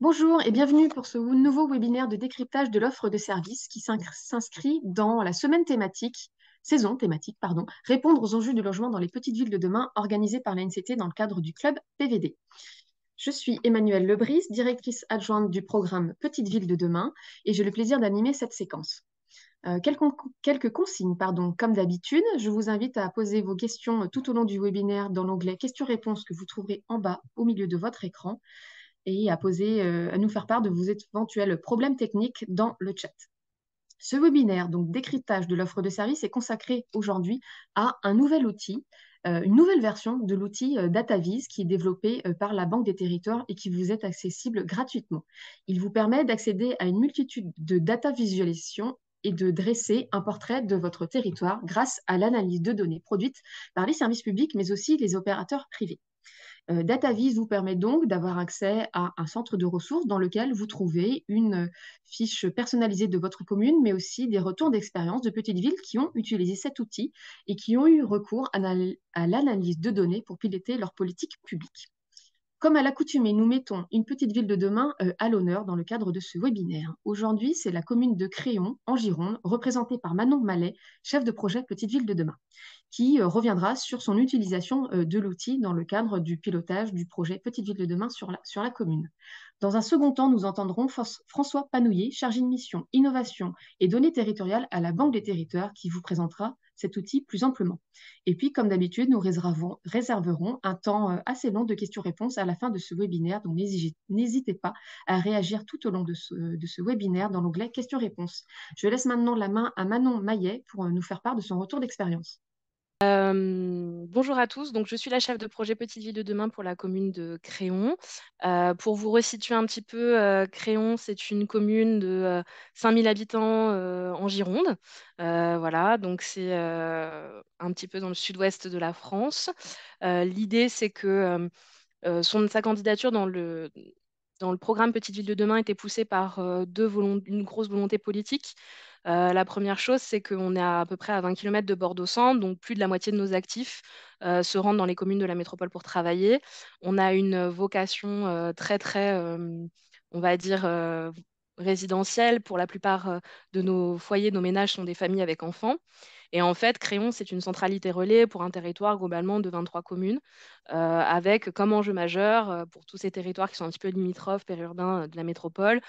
Bonjour et bienvenue pour ce nouveau webinaire de décryptage de l'offre de services qui s'inscrit dans la saison thématique, pardon, répondre aux enjeux du logement dans les petites villes de demain organisée par l'ANCT dans le cadre du club PVD. Je suis Emmanuelle Lebris, directrice adjointe du programme Petites villes de demain et j'ai le plaisir d'animer cette séquence. Quelques consignes, pardon. Comme d'habitude, je vous invite à poser vos questions tout au long du webinaire dans l'onglet questions-réponses que vous trouverez en bas au milieu de votre écran et à nous faire part de vos éventuels problèmes techniques dans le chat. Ce webinaire, donc décryptage de l'offre de service, est consacré aujourd'hui à un nouvel outil, une nouvelle version de l'outil DataVis qui est développé par la Banque des Territoires et qui vous est accessible gratuitement. Il vous permet d'accéder à une multitude de data visualisation et de dresser un portrait de votre territoire grâce à l'analyse de données produites par les services publics, mais aussi les opérateurs privés. DataVis vous permet donc d'avoir accès à un centre de ressources dans lequel vous trouvez une fiche personnalisée de votre commune, mais aussi des retours d'expérience de petites villes qui ont utilisé cet outil et qui ont eu recours à l'analyse de données pour piloter leur politique publique. Comme à l'accoutumée, nous mettons une petite ville de demain à l'honneur dans le cadre de ce webinaire. Aujourd'hui, c'est la commune de Créon, en Gironde, représentée par Manon Mallet, chef de projet Petite ville de demain, qui reviendra sur son utilisation de l'outil dans le cadre du pilotage du projet Petite ville de demain sur la commune. Dans un second temps, nous entendrons François Panouillet, chargé de mission innovation et données territoriales à la Banque des Territoires, qui vous présentera cet outil plus amplement. Et puis, comme d'habitude, nous réserverons un temps assez long de questions-réponses à la fin de ce webinaire, donc n'hésitez pas à réagir tout au long de ce webinaire dans l'onglet questions-réponses. Je laisse maintenant la main à Manon Maillet pour nous faire part de son retour d'expérience. Bonjour à tous, donc je suis la chef de projet Petite Ville de demain pour la commune de Créon. Pour vous resituer un petit peu, Créon, c'est une commune de 5000 habitants en Gironde. Voilà, donc c'est un petit peu dans le sud-ouest de la France. L'idée, c'est que sa candidature dans le programme Petite Ville de demain était poussée par une grosse volonté politique. La première chose, c'est qu'on est à peu près à 20 km de Bordeaux-Centre, donc plus de la moitié de nos actifs se rendent dans les communes de la métropole pour travailler. On a une vocation très, très, on va dire, résidentielle. Pour la plupart de nos foyers, nos ménages sont des familles avec enfants. Et en fait, Créon, c'est une centralité relais pour un territoire globalement de 23 communes, avec comme enjeu majeur pour tous ces territoires qui sont un petit peu limitrophes, périurbains de la métropole,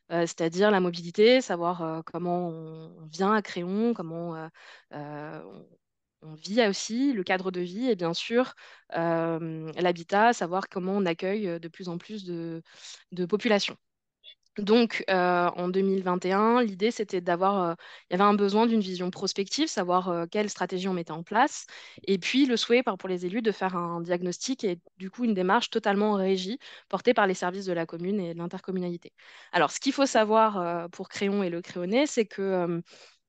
c'est-à-dire la mobilité, savoir comment on vient à Créon, comment on vit aussi, le cadre de vie et bien sûr l'habitat, savoir comment on accueille de plus en plus de populations. Donc, en 2021, l'idée, c'était il y avait un besoin d'une vision prospective, savoir quelle stratégie on mettait en place, et puis le souhait pour les élus de faire un diagnostic et du coup une démarche totalement en régie, portée par les services de la commune et de l'intercommunalité. Alors, ce qu'il faut savoir pour Créon et le Créonais, c'est que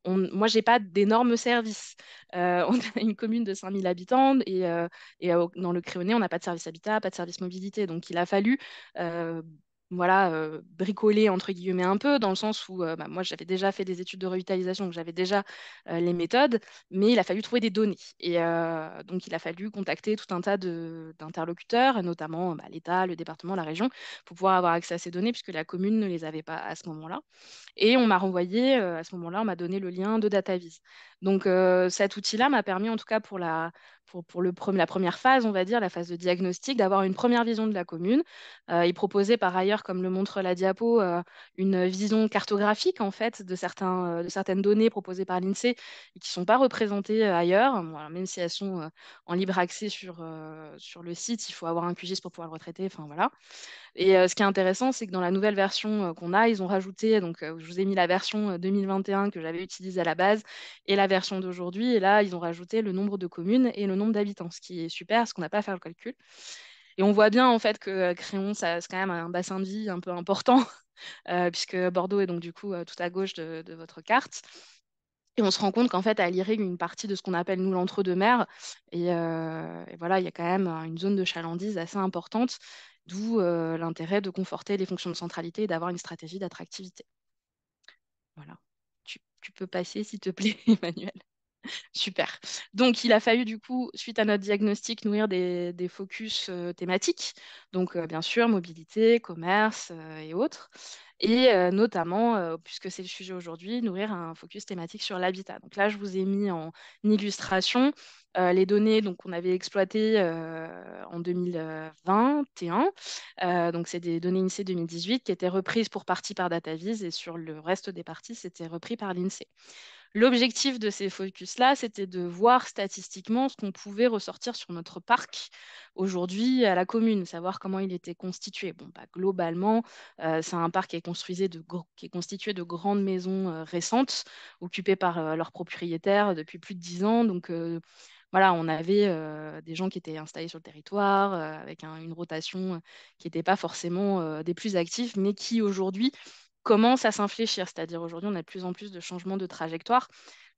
moi, j'ai pas d'énormes services. On a une commune de 5000 habitants et dans le Créonais, on n'a pas de service habitat, pas de service mobilité. Donc, il a fallu euh, voilà, bricoler entre guillemets un peu, dans le sens où bah, moi j'avais déjà fait des études de revitalisation, donc j'avais déjà les méthodes, mais il a fallu trouver des données. Et donc il a fallu contacter tout un tas d'interlocuteurs, notamment bah, l'État, le département, la région, pour pouvoir avoir accès à ces données, puisque la commune ne les avait pas à ce moment-là. Et on m'a renvoyé, à ce moment-là, on m'a donné le lien de DataVis. Donc cet outil-là m'a permis, en tout cas la première phase, on va dire, la phase de diagnostic, d'avoir une première vision de la commune. Il proposait par ailleurs, comme le montre la diapo, une vision cartographique en fait de certaines données proposées par l'INSEE et qui ne sont pas représentées ailleurs. Voilà, même si elles sont en libre accès sur le site, il faut avoir un QGIS pour pouvoir le retraiter. Enfin voilà. Et ce qui est intéressant, c'est que dans la nouvelle version qu'on a, ils ont rajouté, donc je vous ai mis la version 2021 que j'avais utilisée à la base et la version d'aujourd'hui. Et là, ils ont rajouté le nombre de communes et le nombre d'habitants, ce qui est super parce qu'on n'a pas à faire le calcul. Et on voit bien en fait que Créon, ça, c'est quand même un bassin de vie un peu important, puisque Bordeaux est donc du coup tout à gauche de votre carte. Et on se rend compte qu'en fait, elle irrigue une partie de ce qu'on appelle nous l'entre-deux-mer. Et voilà, il y a quand même une zone de chalandise assez importante, d'où l'intérêt de conforter les fonctions de centralité et d'avoir une stratégie d'attractivité. Voilà. Tu peux passer, s'il te plaît, Emmanuel. Super. Donc, il a fallu, du coup, suite à notre diagnostic, nourrir des focus thématiques. Donc, bien sûr, mobilité, commerce et autres. Et notamment, puisque c'est le sujet aujourd'hui, nourrir un focus thématique sur l'habitat. Donc là, je vous ai mis en illustration les données donc, qu'on avait exploitées en 2021. Donc, c'est des données INSEE 2018 qui étaient reprises pour partie par DataVis et sur le reste des parties, c'était repris par l'INSEE. L'objectif de ces focus-là, c'était de voir statistiquement ce qu'on pouvait ressortir sur notre parc aujourd'hui à la commune, savoir comment il était constitué. Bon, bah, globalement, c'est un parc qui est constitué de grandes maisons récentes, occupées par leurs propriétaires depuis plus de 10 ans. Donc, voilà, on avait des gens qui étaient installés sur le territoire, avec une rotation qui n'était pas forcément des plus actifs, mais qui aujourd'hui commence à s'infléchir. C'est-à-dire aujourd'hui, on a de plus en plus de changements de trajectoire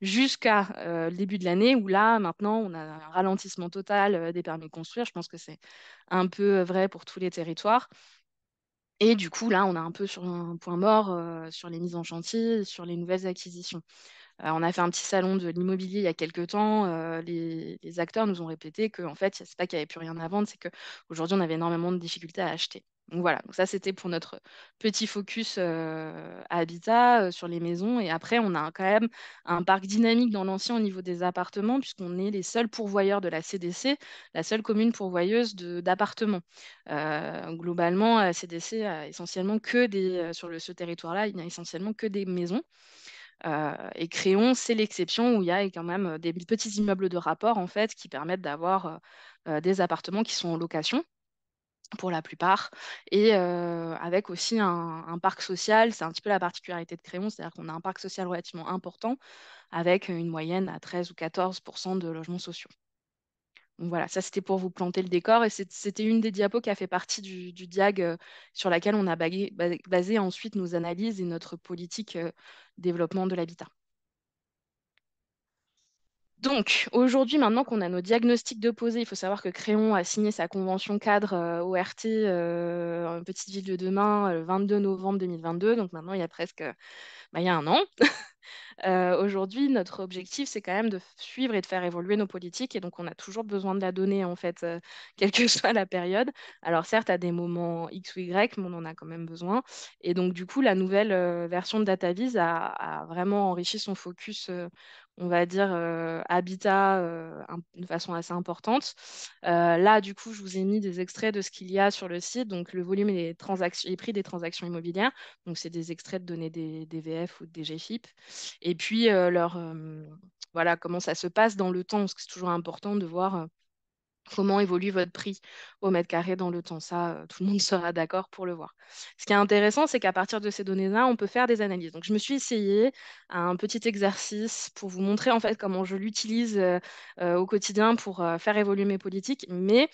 jusqu'à le début de l'année où là, maintenant, on a un ralentissement total des permis de construire. Je pense que c'est un peu vrai pour tous les territoires. Et du coup, là, on est un peu sur un point mort sur les mises en chantier, sur les nouvelles acquisitions. On a fait un petit salon de l'immobilier il y a quelques temps. Les acteurs nous ont répété que, en fait, c'est pas qu'il n'y avait plus rien à vendre, c'est qu'aujourd'hui, on avait énormément de difficultés à acheter. Donc voilà, donc ça c'était pour notre petit focus habitat sur les maisons. Et après, on a quand même un parc dynamique dans l'ancien au niveau des appartements, puisqu'on est les seuls pourvoyeurs de la CDC, la seule commune pourvoyeuse d'appartements. Globalement, la CDC a essentiellement que ce territoire-là, il n'y a essentiellement que des maisons. Et Créon, c'est l'exception où il y a quand même des petits immeubles de rapport en fait qui permettent d'avoir des appartements qui sont en location pour la plupart et avec aussi un parc social. C'est un petit peu la particularité de Créon, c'est-à-dire qu'on a un parc social relativement important avec une moyenne à 13 ou 14% de logements sociaux. Donc voilà, ça c'était pour vous planter le décor et c'était une des diapos qui a fait partie du diag sur laquelle on a basé ensuite nos analyses et notre politique développement de l'habitat. Donc, aujourd'hui, maintenant qu'on a nos diagnostics de posés, il faut savoir que Créon a signé sa convention cadre ORT, Petite Ville de demain, le 22 novembre 2022. Donc maintenant, il y a presque il y a un an. Aujourd'hui, notre objectif, c'est quand même de suivre et de faire évoluer nos politiques. Et donc, on a toujours besoin de la donnée, en fait, quelle que soit la période. Alors, certes, à des moments X ou Y, mais on en a quand même besoin. Et donc, du coup, la nouvelle version de DataVis a vraiment enrichi son focus, on va dire, habitat de façon assez importante. Là, du coup, je vous ai mis des extraits de ce qu'il y a sur le site. Donc, le volume et les prix des transactions immobilières. Donc, c'est des extraits de données des VF ou des GFIP. Et puis, voilà, comment ça se passe dans le temps, parce que c'est toujours important de voir comment évolue votre prix au mètre carré dans le temps. Ça, tout le monde sera d'accord pour le voir. Ce qui est intéressant, c'est qu'à partir de ces données-là, on peut faire des analyses. Donc, je me suis essayé à un petit exercice pour vous montrer en fait comment je l'utilise au quotidien pour faire évoluer mes politiques. Mais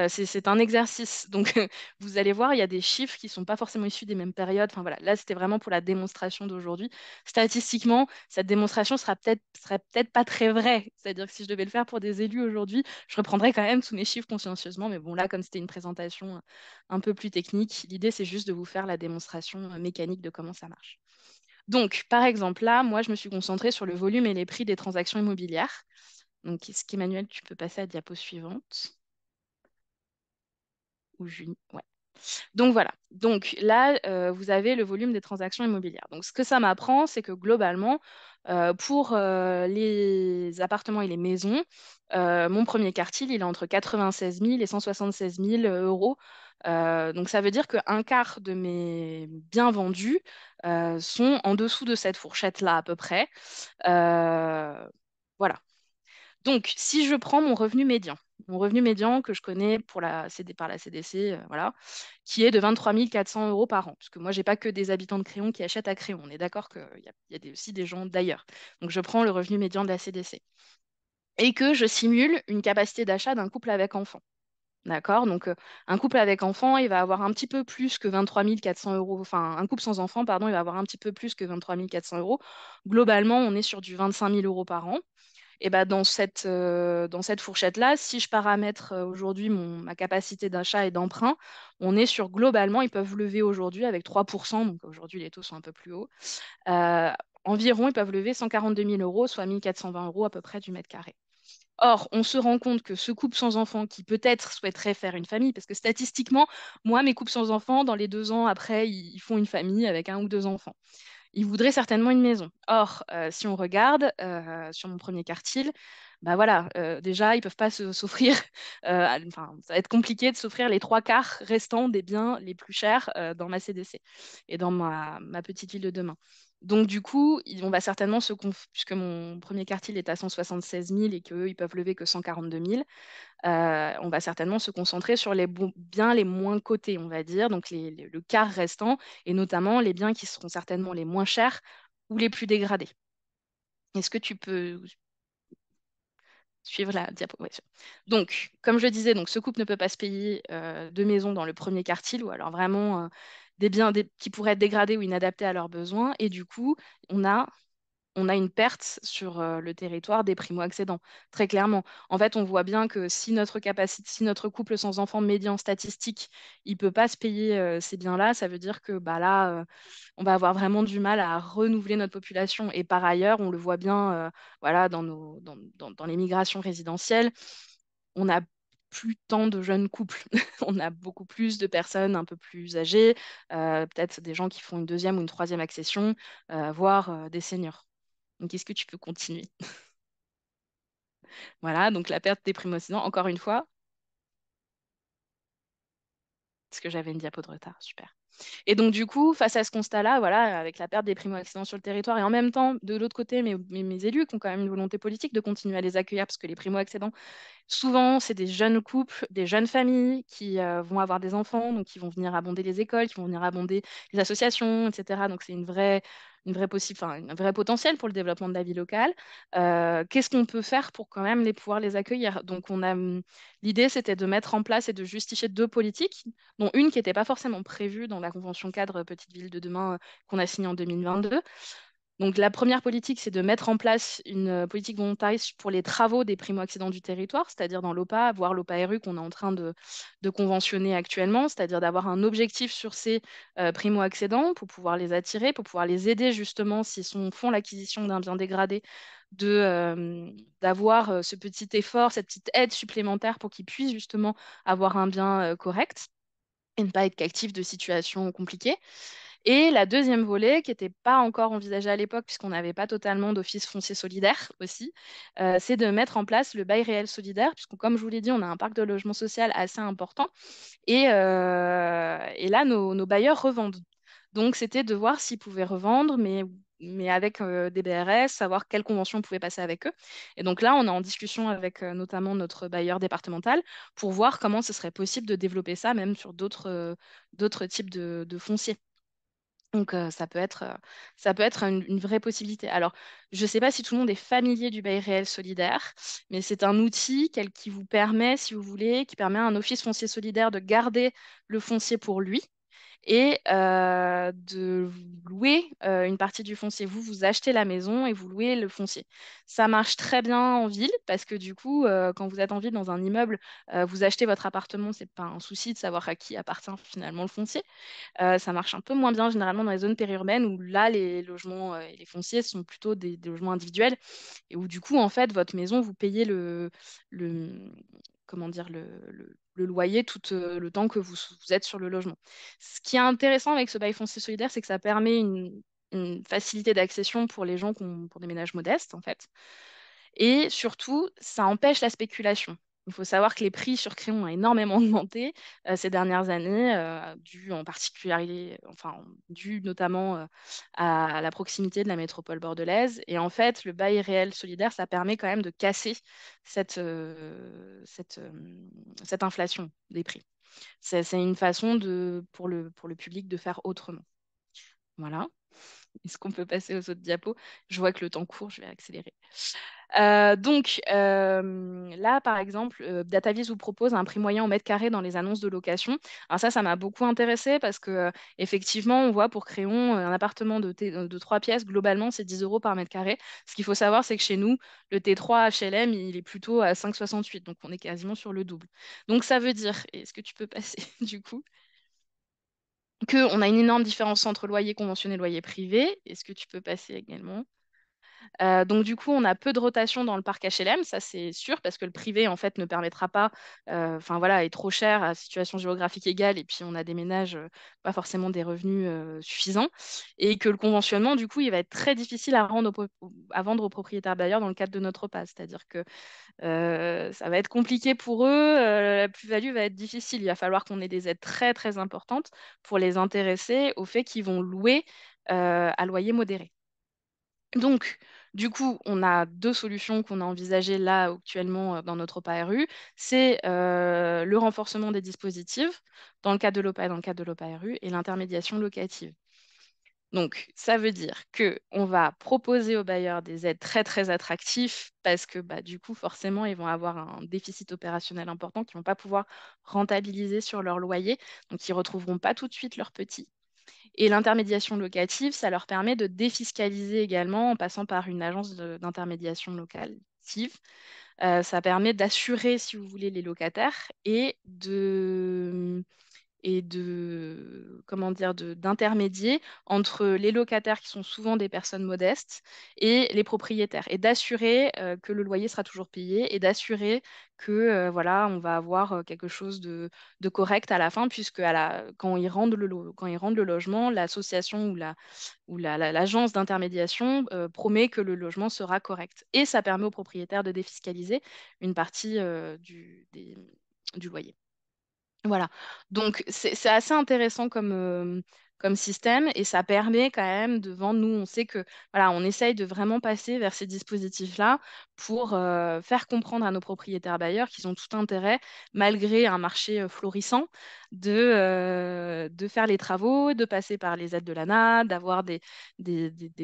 c'est un exercice. Donc, vous allez voir, il y a des chiffres qui ne sont pas forcément issus des mêmes périodes. Enfin, voilà. Là, c'était vraiment pour la démonstration d'aujourd'hui. Statistiquement, cette démonstration serait peut-être pas très vraie. C'est-à-dire que si je devais le faire pour des élus aujourd'hui, je reprendrai quand même tous mes chiffres consciencieusement, mais bon, là, comme c'était une présentation un peu plus technique, l'idée, c'est juste de vous faire la démonstration mécanique de comment ça marche. Donc, par exemple, là, moi, je me suis concentrée sur le volume et les prix des transactions immobilières. Donc, est-ce qu'Emmanuel, tu peux passer à la diapo suivante? Ou Julie? Ouais. Donc voilà. Donc là, vous avez le volume des transactions immobilières. Donc ce que ça m'apprend, c'est que globalement, pour les appartements et les maisons, mon premier quartile, il est entre 96 000 et 176 000 euros. Donc ça veut dire qu'un quart de mes biens vendus sont en dessous de cette fourchette-là à peu près. Euh, voilà. Donc, si je prends mon revenu médian que je connais par la CDC, voilà, qui est de 23 400 euros par an, parce que moi, j'ai pas que des habitants de Créon qui achètent à Créon. On est d'accord qu'il y a aussi des gens d'ailleurs. Donc, je prends le revenu médian de la CDC et que je simule une capacité d'achat d'un couple avec enfant. D'accord? Donc, un couple avec enfant, il va avoir un petit peu plus que 23 400 euros. Enfin, un couple sans enfant, pardon, il va avoir un petit peu plus que 23 400 euros. Globalement, on est sur du 25 000 euros par an. Et ben dans cette fourchette-là, si je paramètre aujourd'hui ma capacité d'achat et d'emprunt, on est sur globalement, ils peuvent lever aujourd'hui avec 3%, donc aujourd'hui les taux sont un peu plus hauts, euh, environ, ils peuvent lever 142 000 euros, soit 1 420 euros à peu près du mètre carré. Or, on se rend compte que ce couple sans enfant qui peut-être souhaiterait faire une famille, parce que statistiquement, moi, mes couples sans enfants, dans les 2 ans après, ils font une famille avec un ou deux enfants. Ils voudraient certainement une maison. Or, si on regarde sur mon premier quartile, bah voilà, déjà, ils peuvent pas s'offrir, enfin, ça va être compliqué de s'offrir les trois quarts restants des biens les plus chers dans ma CDC et dans ma petite ville de demain. Donc, du coup, on va certainement puisque mon premier quartile est à 176 000 et qu'eux, ils peuvent lever que 142 000, on va certainement se concentrer sur les biens les moins cotés, on va dire, donc le quart restant, et notamment les biens qui seront certainement les moins chers ou les plus dégradés. Est-ce que tu peux suivre la diapo? Ouais, donc, comme je disais, donc, ce couple ne peut pas se payer de maison dans le premier quartile, ou alors vraiment des biens qui pourraient être dégradés ou inadaptés à leurs besoins, et du coup, on a on a une perte sur le territoire des primo-accédants, très clairement. En fait, on voit bien que si notre couple sans enfant médian statistique, il ne peut pas se payer ces biens-là, ça veut dire que bah, là, on va avoir vraiment du mal à renouveler notre population. Et par ailleurs, on le voit bien voilà, dans les migrations résidentielles, on n'a plus tant de jeunes couples. On a beaucoup plus de personnes un peu plus âgées, peut-être des gens qui font une deuxième ou une troisième accession, voire des seniors. Donc, est-ce que tu peux continuer? Voilà, donc la perte des primo-accédants, encore une fois, parce que j'avais une diapo de retard, super. Et donc, du coup, face à ce constat-là, voilà, avec la perte des primo-accédants sur le territoire, et en même temps, de l'autre côté, mes élus qui ont quand même une volonté politique de continuer à les accueillir, parce que les primo-accédants, souvent, c'est des jeunes couples, des jeunes familles qui vont avoir des enfants, donc qui vont venir abonder les écoles, qui vont venir abonder les associations, etc. Donc c'est un vrai potentiel pour le développement de la vie locale. Qu'est-ce qu'on peut faire pour quand même pouvoir les accueillir? Donc l'idée, c'était de mettre en place et de justifier deux politiques, dont une qui n'était pas forcément prévue dans la convention cadre Petite Ville de demain qu'on a signée en 2022. Donc, la première politique, c'est de mettre en place une politique volontariste pour les travaux des primo-accédants du territoire, c'est-à-dire dans l'OPA, voire l'OPA-RU qu'on est en train de conventionner actuellement, c'est-à-dire d'avoir un objectif sur ces primo-accédants pour pouvoir les attirer, pour pouvoir les aider justement s'ils font l'acquisition d'un bien dégradé, d'avoir ce petit effort, cette petite aide supplémentaire pour qu'ils puissent justement avoir un bien correct et ne pas être captifs de situations compliquées. Et la deuxième volet, qui n'était pas encore envisagée à l'époque, puisqu'on n'avait pas totalement d'office foncier solidaire aussi, c'est de mettre en place le bail réel solidaire, puisque comme je vous l'ai dit, on a un parc de logement social assez important. Et là, nos bailleurs revendent. Donc, c'était de voir s'ils pouvaient revendre, mais avec des BRS, savoir quelles conventions on pouvait passer avec eux. Et donc là, on est en discussion avec notamment notre bailleur départemental pour voir comment ce serait possible de développer ça, même sur d'autres types de fonciers. Donc, ça peut être une vraie possibilité. Alors, je ne sais pas si tout le monde est familier du bail réel solidaire, mais c'est un outil qui vous permet, si vous voulez, qui permet à un office foncier solidaire de garder le foncier pour lui et de louer une partie du foncier. Vous achetez la maison et vous louez le foncier. Ça marche très bien en ville parce que du coup, quand vous êtes en ville dans un immeuble, vous achetez votre appartement, c'est pas un souci de savoir à qui appartient finalement le foncier. Ça marche un peu moins bien généralement dans les zones périurbaines où là, les logements et les fonciers sont plutôt des logements individuels et où du coup, en fait, votre maison, vous payez le, comment dire, le loyer tout le temps que vous êtes sur le logement. Ce qui est intéressant avec ce bail foncier solidaire, c'est que ça permet une facilité d'accession pour les gens pour des ménages modestes, en fait. Et surtout, ça empêche la spéculation. Il faut savoir que les prix sur crayon ont énormément augmenté ces dernières années, dû en particulier, enfin, dû notamment à la proximité de la métropole bordelaise. Et en fait, le bail réel solidaire, ça permet quand même de casser cette inflation des prix. C'est une façon pour le public de faire autrement. Voilà. Est-ce qu'on peut passer aux autres diapos? Je vois que le temps court, je vais accélérer. Là, par exemple, DataVis vous propose un prix moyen au mètre carré dans les annonces de location. Alors ça m'a beaucoup intéressé parce que effectivement, on voit pour Créon, un appartement de 3 pièces, globalement, c'est 10 euros par mètre carré. Ce qu'il faut savoir, c'est que chez nous, le T3 HLM, il est plutôt à 5,68, donc on est quasiment sur le double. Donc ça veut dire, est-ce que tu peux passer du coup? qu'on a une énorme différence entre loyer conventionné et loyer privé. Est-ce que tu peux passer également? Donc du coup, on a peu de rotation dans le parc HLM, ça c'est sûr, parce que le privé en fait ne permettra pas, enfin voilà, est trop cher à situation géographique égale, et puis on a des ménages pas forcément des revenus suffisants, et que le conventionnement du coup, il va être très difficile à vendre aux propriétaires bailleurs dans le cadre de notre OPA, c'est-à-dire que ça va être compliqué pour eux, la plus-value va être difficile, il va falloir qu'on ait des aides très très importantes pour les intéresser au fait qu'ils vont louer à loyer modéré. Donc, du coup, on a deux solutions qu'on a envisagées là actuellement dans notre OPA RU. C'est le renforcement des dispositifs dans le cadre de l'OPA et dans le cadre de l'OPA RU et l'intermédiation locative. Donc, ça veut dire que on va proposer aux bailleurs des aides très très attractives parce que bah, du coup, forcément, ils vont avoir un déficit opérationnel important qu'ils ne vont pas pouvoir rentabiliser sur leur loyer. Donc, ils ne retrouveront pas tout de suite leur petit. Et l'intermédiation locative, ça leur permet de défiscaliser également en passant par une agence d'intermédiation locative. Ça permet d'assurer, si vous voulez, les locataires comment dire, d'intermédier entre les locataires qui sont souvent des personnes modestes et les propriétaires et d'assurer que le loyer sera toujours payé et d'assurer que voilà, on va avoir quelque chose de correct à la fin puisque quand ils rendent quand ils rendent le logement, l'association ou l'agence d'intermédiation promet que le logement sera correct. Et ça permet aux propriétaires de défiscaliser une partie du loyer. Voilà. Donc, c'est assez intéressant comme système et ça permet quand même de vendre. Nous, on sait que, voilà, on essaye de vraiment passer vers ces dispositifs-là pour faire comprendre à nos propriétaires bailleurs qu'ils ont tout intérêt, malgré un marché florissant, de faire les travaux, de passer par les aides de l'ANA, d'avoir des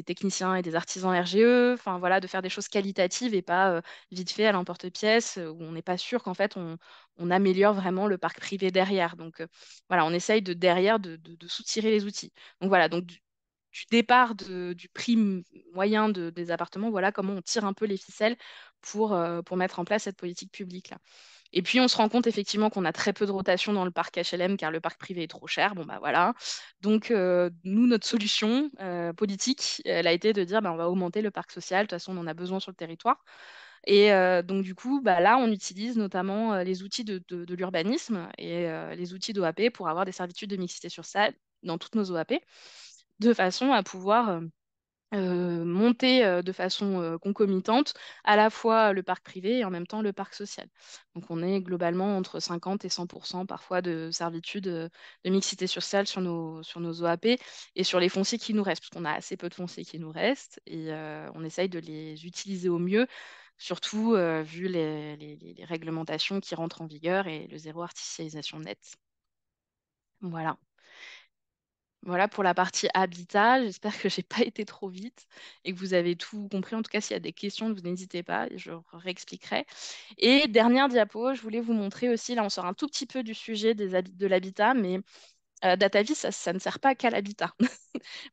techniciens et des artisans RGE, enfin voilà, de faire des choses qualitatives et pas vite fait à l'emporte-pièce où on n'est pas sûr qu'en fait on améliore vraiment le parc privé derrière. Donc voilà, on essaye de derrière de soutirer les outils. Donc voilà, donc du départ du prix moyen des appartements, voilà comment on tire un peu les ficelles pour mettre en place cette politique publique-là. Et puis on se rend compte effectivement qu'on a très peu de rotation dans le parc HLM car le parc privé est trop cher. Bon bah voilà. Donc nous, notre solution politique, elle a été de dire bah, on va augmenter le parc social. De toute façon, on en a besoin sur le territoire. Et donc, du coup, bah, là, on utilise notamment les outils de l'urbanisme et les outils d'OAP pour avoir des servitudes de mixité sur salle dans toutes nos OAP, de façon à pouvoir monter de façon concomitante à la fois le parc privé et en même temps le parc social. Donc, on est globalement entre 50 et 100% parfois de servitude de mixité sur salle sur nos OAP et sur les fonciers qui nous restent, parce qu'on a assez peu de fonciers qui nous restent et on essaye de les utiliser au mieux. Surtout vu les réglementations qui rentrent en vigueur et le zéro artificialisation nette. Voilà. Voilà pour la partie habitat. J'espère que j'ai pas été trop vite et que vous avez tout compris. En tout cas, s'il y a des questions, vous n'hésitez pas, je réexpliquerai. Et dernière diapo, je voulais vous montrer aussi, là on sort un tout petit peu du sujet de l'habitat, mais DataVis, ça ne sert pas qu'à l'habitat.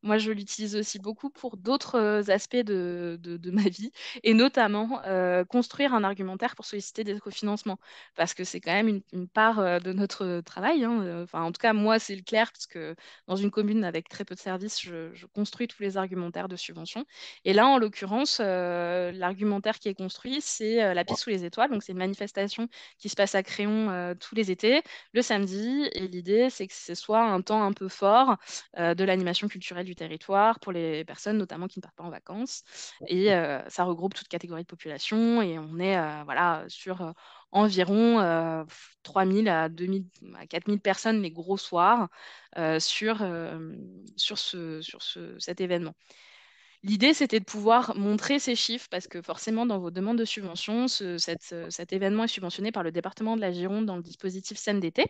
Moi, je l'utilise aussi beaucoup pour d'autres aspects de ma vie, et notamment construire un argumentaire pour solliciter des cofinancements, parce que c'est quand même une part de notre travail, hein. Enfin, en tout cas, moi, c'est le clair, parce que dans une commune avec très peu de services, je construis tous les argumentaires de subvention. Et là, en l'occurrence, l'argumentaire qui est construit, c'est la piste sous les étoiles. Donc, c'est une manifestation qui se passe à Créon tous les étés, le samedi. Et l'idée, c'est que ce soit un temps un peu fort de l'animation culturelle du territoire pour les personnes notamment qui ne partent pas en vacances. Et ça regroupe toute catégorie de population et on est voilà, sur environ 3 000 à 2 000 à 4 000 personnes les gros soirs sur cet événement. L'idée, c'était de pouvoir montrer ces chiffres parce que forcément, dans vos demandes de subvention, cet événement est subventionné par le département de la Gironde dans le dispositif scène d'été.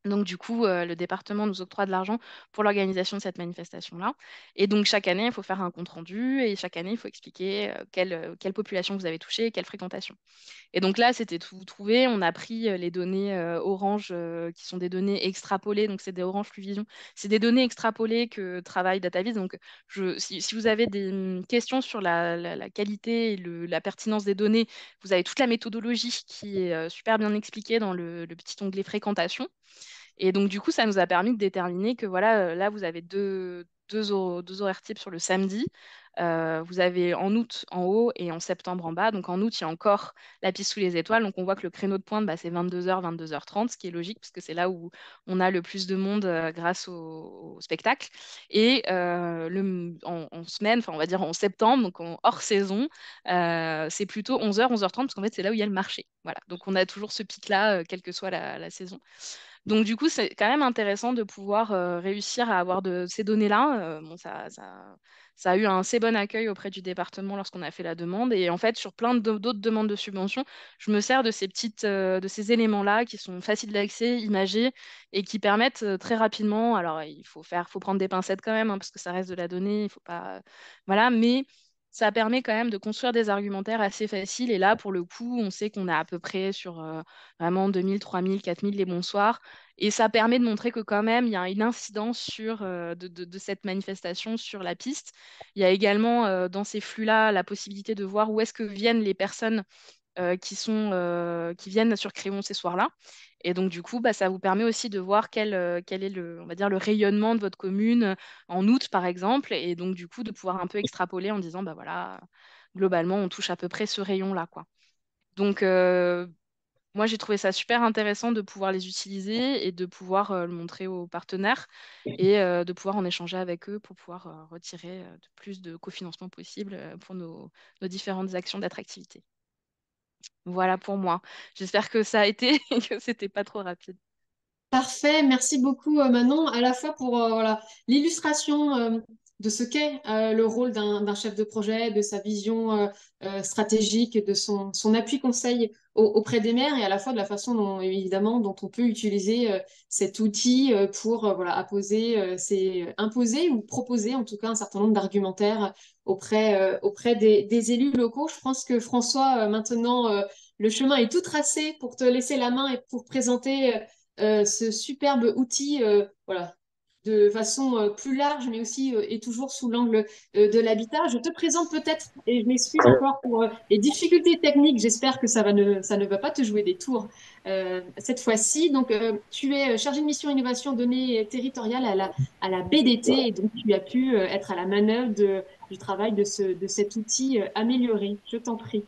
Donc, du coup, le département nous octroie de l'argent pour l'organisation de cette manifestation-là. Et donc, chaque année, il faut faire un compte-rendu et chaque année, il faut expliquer quelle population vous avez touchée et quelle fréquentation. Et donc là, c'était tout trouvé. On a pris les données Orange, qui sont des données extrapolées. Donc, c'est des Orange Fluvision. C'est des données extrapolées que travaille DataVis. Donc, si vous avez des questions sur la qualité et la pertinence des données, vous avez toute la méthodologie qui est super bien expliquée dans le petit onglet fréquentation. Et donc, du coup, ça nous a permis de déterminer que voilà, là, vous avez deux horaires types sur le samedi. Vous avez en août en haut et en septembre en bas. Donc en août, il y a encore la piste sous les étoiles. Donc on voit que le créneau de pointe, bah, c'est 22h, 22h30, ce qui est logique parce que c'est là où on a le plus de monde grâce au spectacle. Et en semaine, enfin on va dire en septembre, donc en hors saison, c'est plutôt 11h, 11h30 parce qu'en fait c'est là où il y a le marché. Voilà. Donc on a toujours ce pic-là, quelle que soit la saison. Donc, du coup, c'est quand même intéressant de pouvoir réussir à avoir ces données-là. Bon, ça a eu un assez bon accueil auprès du département lorsqu'on a fait la demande. Et en fait, sur plein d'autres demandes de subventions, je me sers de de ces éléments-là qui sont faciles d'accès, imagés et qui permettent très rapidement. Alors, faut prendre des pincettes quand même, hein, parce que ça reste de la donnée. Il faut pas, voilà, mais ça permet quand même de construire des argumentaires assez faciles. Et là, pour le coup, on sait qu'on est à peu près sur vraiment 2000, 3000, 4000 les bons soirs. Et ça permet de montrer que quand même, il y a une incidence de cette manifestation sur la piste. Il y a également dans ces flux-là la possibilité de voir où est-ce que viennent les personnes qui viennent sur Créon ces soirs-là. Et donc, du coup, bah, ça vous permet aussi de voir quel est on va dire, le rayonnement de votre commune en août, par exemple. Et donc, du coup, de pouvoir un peu extrapoler en disant, bah voilà, globalement, on touche à peu près ce rayon-là, quoi. Donc, moi, j'ai trouvé ça super intéressant de pouvoir les utiliser et de pouvoir le montrer aux partenaires et de pouvoir en échanger avec eux pour pouvoir retirer de plus de cofinancement possible pour nos différentes actions d'attractivité. Voilà pour moi. J'espère que ça a été et que c'était pas trop rapide. Parfait, merci beaucoup Manon, à la fois pour voilà, l'illustration de ce qu'est le rôle d'un chef de projet, de sa vision stratégique, de son appui conseil auprès des maires et à la fois de la façon dont, évidemment, dont on peut utiliser cet outil pour voilà, imposer ou proposer en tout cas un certain nombre d'argumentaires auprès des élus locaux. Je pense que François, maintenant, le chemin est tout tracé pour te laisser la main et pour présenter ce superbe outil voilà, de façon plus large, mais aussi et toujours sous l'angle de l'habitat. Je te présente peut-être, et je m'excuse encore pour les difficultés techniques, j'espère que ça ne va pas te jouer des tours cette fois-ci. Donc, tu es chargé de mission innovation données territoriales à la BDT, et donc tu as pu être à la manœuvre du travail de cet outil amélioré. Je t'en prie.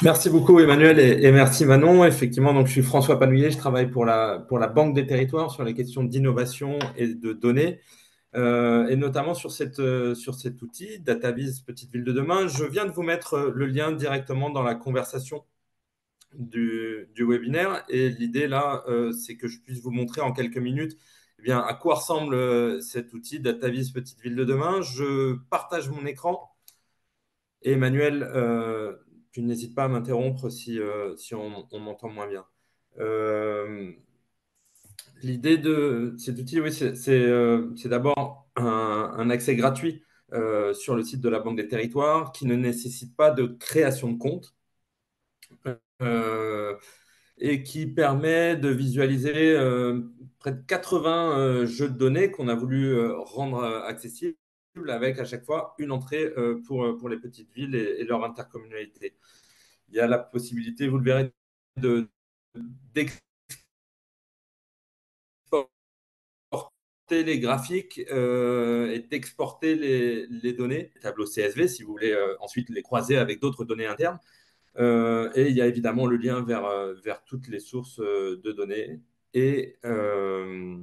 Merci beaucoup Emmanuel et merci Manon. Effectivement, donc je suis François Panouillet, je travaille pour la Banque des Territoires sur les questions d'innovation et de données, et notamment sur cet outil, DataVis Petite Ville de demain. Je viens de vous mettre le lien directement dans la conversation du webinaire et l'idée là, c'est que je puisse vous montrer en quelques minutes eh bien, à quoi ressemble cet outil DataVis Petite Ville de demain. Je partage mon écran. Et Emmanuel, tu n'hésites pas à m'interrompre si on m'entend moins bien. Euh, L'idée de cet outil, oui, c'est d'abord un accès gratuit sur le site de la Banque des Territoires qui ne nécessite pas de création de compte euh, et qui permet de visualiser près de 80 jeux de données qu'on a voulu rendre accessibles avec à chaque fois une entrée pour les petites villes et leur intercommunalité. Il y a la possibilité, vous le verrez, d'exporter les graphiques et d'exporter les données, les tableaux CSV, si vous voulez ensuite les croiser avec d'autres données internes. Et il y a évidemment le lien vers toutes les sources de données. Et, euh,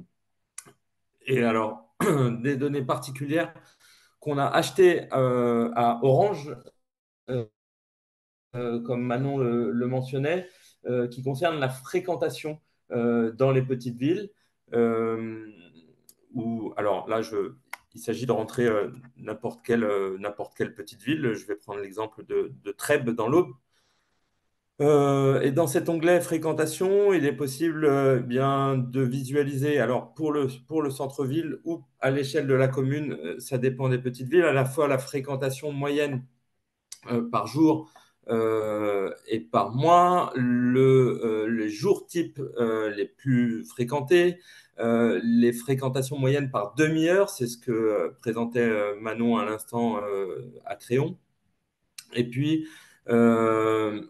et alors, des données particulières qu'on a achetées à Orange, euh, comme Manon le mentionnait, qui concerne la fréquentation dans les petites villes. Euh, alors là, il s'agit de rentrer n'importe quelle petite ville. Je vais prendre l'exemple de Trèbes dans l'Aube. Et dans cet onglet fréquentation, il est possible bien de visualiser, alors pour le centre-ville ou à l'échelle de la commune, ça dépend des petites villes, à la fois la fréquentation moyenne par jour et par mois, les jours types les plus fréquentés, les fréquentations moyennes par demi-heure, c'est ce que présentait Manon à l'instant à Créon. Et puis, un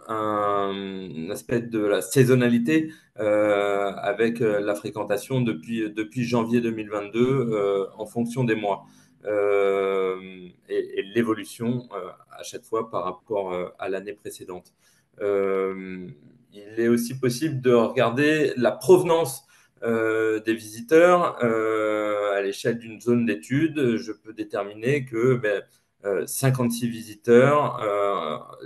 aspect de la saisonnalité avec la fréquentation depuis janvier 2022 en fonction des mois et l'évolution à chaque fois par rapport à l'année précédente. Il est aussi possible de regarder la provenance des visiteurs à l'échelle d'une zone d'étude. Je peux déterminer que 56 visiteurs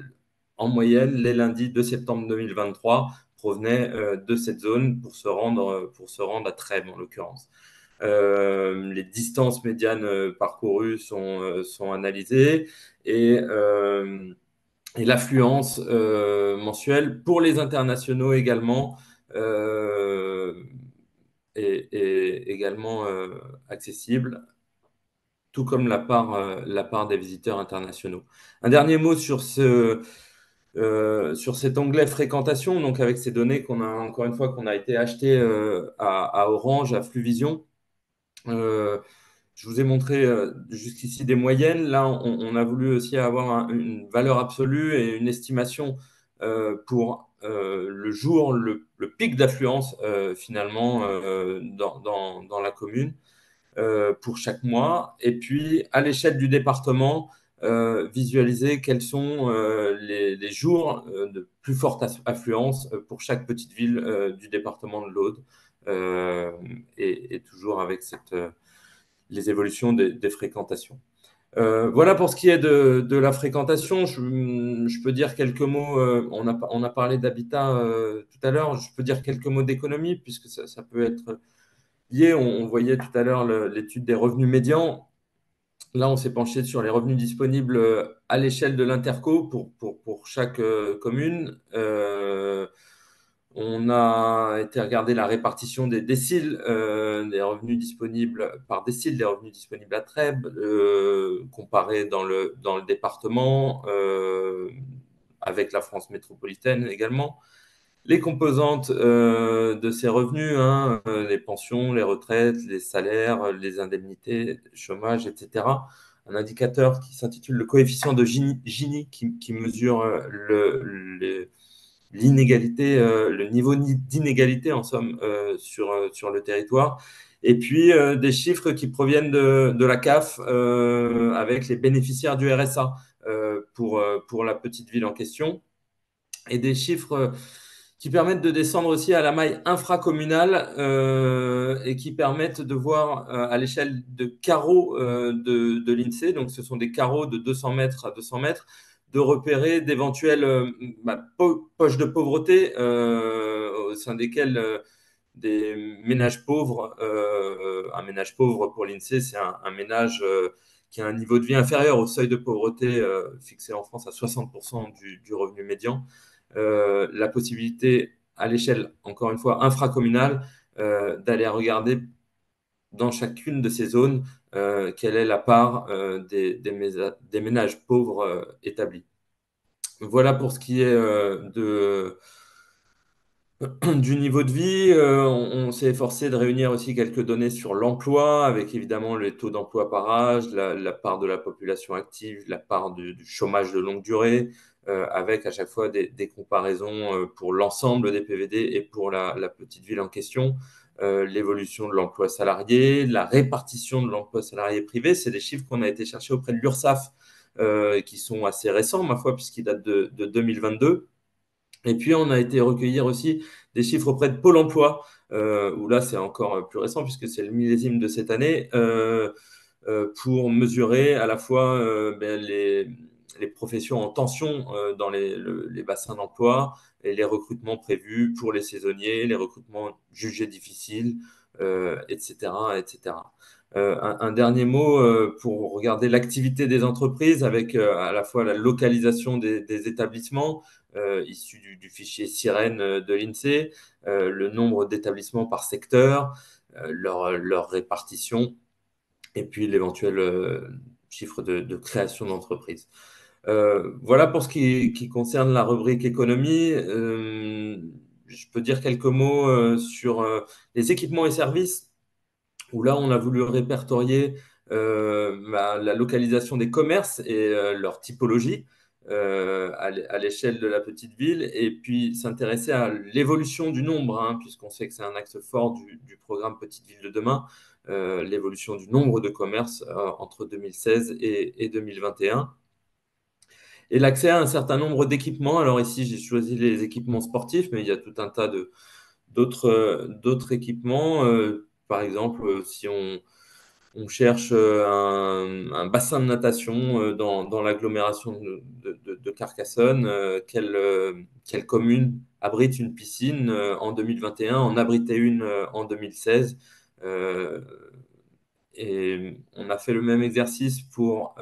en moyenne les lundis de septembre 2023 provenaient de cette zone pour se rendre à Trèbes en l'occurrence. Les distances médianes parcourues sont analysées et l'affluence mensuelle pour les internationaux également est également accessible, tout comme la part des visiteurs internationaux. Un dernier mot sur cet onglet fréquentation, donc avec ces données encore une fois, qu'on a été achetées à Orange, à Fluvision. Je vous ai montré jusqu'ici des moyennes. Là, on a voulu aussi avoir une valeur absolue et une estimation pour le jour, le pic d'affluence finalement dans la commune pour chaque mois. Et puis, à l'échelle du département, visualiser quels sont les jours de plus forte affluence pour chaque petite ville du département de l'Aude. Et toujours avec les évolutions des fréquentations. Voilà pour ce qui est de la fréquentation. Je peux dire quelques mots. On a parlé d'habitat tout à l'heure. Je peux dire quelques mots d'économie, puisque ça peut être lié. On voyait tout à l'heure l'étude des revenus médians. Là, on s'est penché sur les revenus disponibles à l'échelle de l'interco pour chaque commune. On a été regarder la répartition des déciles, des revenus disponibles par décile, des revenus disponibles à Trèbes, comparés dans le département, avec la France métropolitaine également. Les composantes de ces revenus, les pensions, les retraites, les salaires, les indemnités, chômage, etc. Un indicateur qui s'intitule le coefficient de Gini qui mesure l'inégalité, le niveau d'inégalité en somme sur le territoire. Et puis des chiffres qui proviennent de la CAF avec les bénéficiaires du RSA pour la petite ville en question. Et des chiffres qui permettent de descendre aussi à la maille infracommunale et qui permettent de voir à l'échelle de carreaux de l'INSEE, donc ce sont des carreaux de 200 mètres à 200 mètres, de repérer d'éventuelles poches de pauvreté au sein desquelles des ménages pauvres, un ménage pauvre pour l'INSEE, c'est un ménage qui a un niveau de vie inférieur au seuil de pauvreté fixé en France à 60% du revenu médian. La possibilité à l'échelle, encore une fois, infracommunale, d'aller regarder dans chacune de ces zones quelle est la part des ménages pauvres établis. Voilà pour ce qui est du niveau de vie. On s'est efforcé de réunir aussi quelques données sur l'emploi, avec évidemment les taux d'emploi par âge, la part de la population active, la part du chômage de longue durée, avec à chaque fois des comparaisons pour l'ensemble des PVD et pour la petite ville en question. L'évolution de l'emploi salarié, la répartition de l'emploi salarié privé, c'est des chiffres qu'on a été chercher auprès de l'URSSAF, qui sont assez récents, ma foi, puisqu'ils datent de 2022. Et puis, on a été recueillir aussi des chiffres auprès de Pôle emploi, où là, c'est encore plus récent puisque c'est le millésime de cette année, pour mesurer à la fois les professions en tension dans les bassins d'emploi et les recrutements prévus pour les saisonniers, les recrutements jugés difficiles, etc., etc. Un dernier mot pour regarder l'activité des entreprises avec à la fois la localisation des établissements issus du fichier Sirène de l'INSEE, le nombre d'établissements par secteur, leur répartition et puis l'éventuel chiffre de création d'entreprise. Voilà pour ce qui concerne la rubrique économie. Je peux dire quelques mots sur les équipements et services, où là, on a voulu répertorier la localisation des commerces et leur typologie. à l'échelle de la petite ville, et puis s'intéresser à l'évolution du nombre, hein, puisqu'on sait que c'est un axe fort du programme Petite Ville de demain, l'évolution du nombre de commerces entre 2016 et 2021. Et l'accès à un certain nombre d'équipements. Alors ici, j'ai choisi les équipements sportifs, mais il y a tout un tas d'autres équipements. Par exemple, si on cherche un bassin de natation dans l'agglomération de Carcassonne, quelle commune abrite une piscine en 2021, en abritait une en 2016. Et on a fait le même exercice pour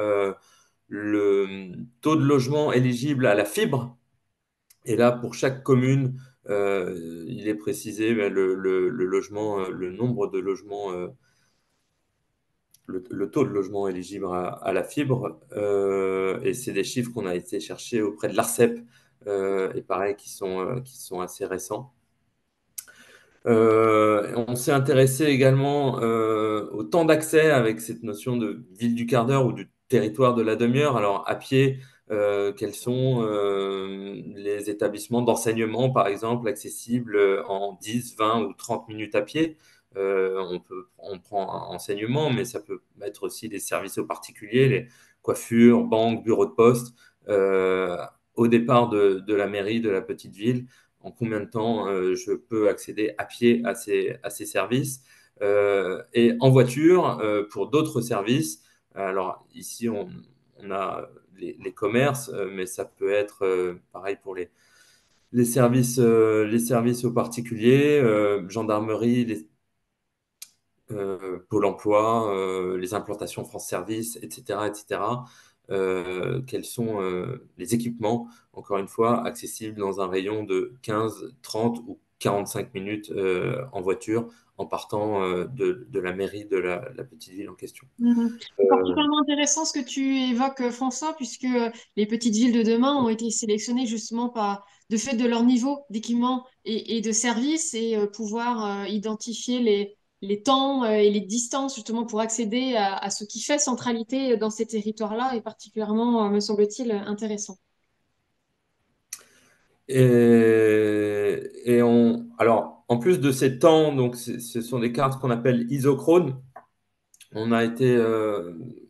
le taux de logement éligible à la fibre. Et là, pour chaque commune, il est précisé le logement, le nombre de logements, le taux de logement éligible à la fibre. Et c'est des chiffres qu'on a été chercher auprès de l'ARCEP, et pareil, qui sont assez récents. On s'est intéressé également au temps d'accès avec cette notion de ville du quart d'heure ou du territoire de la demi-heure. Alors, à pied, quels sont les établissements d'enseignement, par exemple, accessibles en 10, 20 ou 30 minutes à pied? On prend un enseignement, mais ça peut être aussi des services aux particuliers, les coiffures, banques, bureaux de poste, euh, au départ de la mairie de la petite ville. En combien de temps je peux accéder à pied à ces services, et en voiture pour d'autres services. Alors ici, on a les commerces, mais ça peut être pareil pour les services aux particuliers, gendarmerie, Pôle emploi, les implantations France Service, etc., etc. Quels sont les équipements, encore une fois, accessibles dans un rayon de 15, 30 ou 45 minutes en voiture en partant de la mairie de la petite ville en question. Mhm. C'est particulièrement intéressant ce que tu évoques, François, puisque les petites villes de demain ont été sélectionnées justement de fait de leur niveau d'équipement et de services et pouvoir identifier les temps et les distances justement pour accéder à ce qui fait centralité dans ces territoires-là est particulièrement, me semble-t-il, intéressant. Alors, en plus de ces temps, donc ce sont des cartes qu'on appelle isochrones. On a été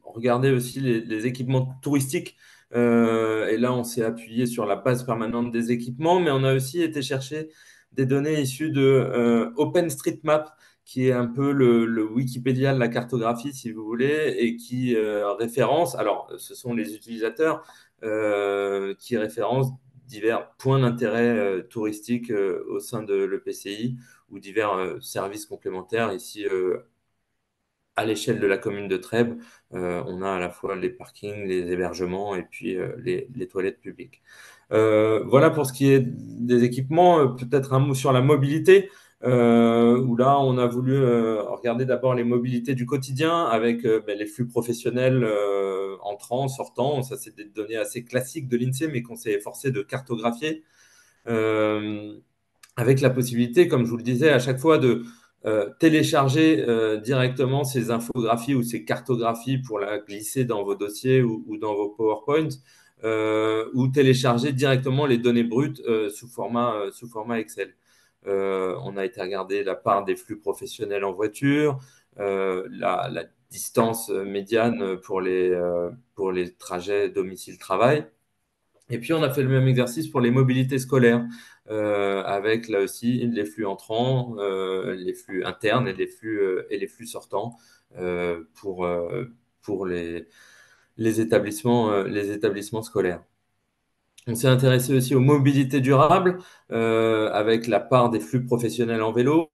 regarder aussi les équipements touristiques. Et là, on s'est appuyé sur la base permanente des équipements, mais on a aussi été chercher des données issues de OpenStreetMap, qui est un peu le Wikipédia de la cartographie, si vous voulez, et qui référence, alors ce sont les utilisateurs qui référencent divers points d'intérêt touristiques au sein de l'EPCI ou divers services complémentaires. Ici, à l'échelle de la commune de Trèbes, on a à la fois les parkings, les hébergements et puis les toilettes publiques. Voilà pour ce qui est des équipements. Peut-être un mot sur la mobilité, où là, on a voulu regarder d'abord les mobilités du quotidien avec les flux professionnels entrants, sortants. Ça, c'est des données assez classiques de l'INSEE, mais qu'on s'est efforcé de cartographier. Avec la possibilité, comme je vous le disais, à chaque fois de télécharger directement ces infographies ou ces cartographies pour la glisser dans vos dossiers ou dans vos PowerPoint, ou télécharger directement les données brutes sous format Excel. On a été regarder la part des flux professionnels en voiture, la distance médiane pour les trajets domicile-travail. Et puis, on a fait le même exercice pour les mobilités scolaires, avec là aussi les flux entrants, les flux internes et les flux sortants pour les établissements scolaires. On s'est intéressé aussi aux mobilités durables, avec la part des flux professionnels en vélo,